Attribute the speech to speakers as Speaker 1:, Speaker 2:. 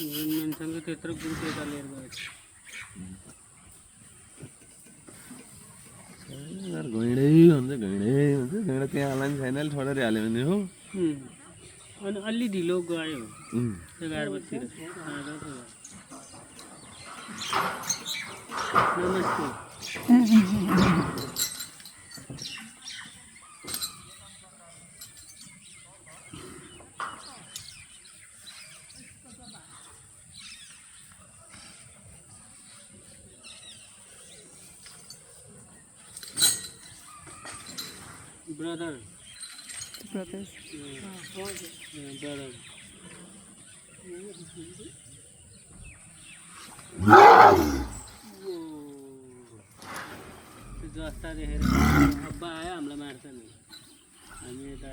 Speaker 1: mention के तेतर group एका लेर गए
Speaker 2: यार गइडे त्यहाँ आलान छैन छोडेर हाल्यो भने हो
Speaker 1: अनि अलि ढिलो गयो 11 बजेतिर नमस्ते brother
Speaker 3: brothers
Speaker 1: brother जस्ता देखेर अब्बा आयो हामीलाई मार्छ नि हामी यता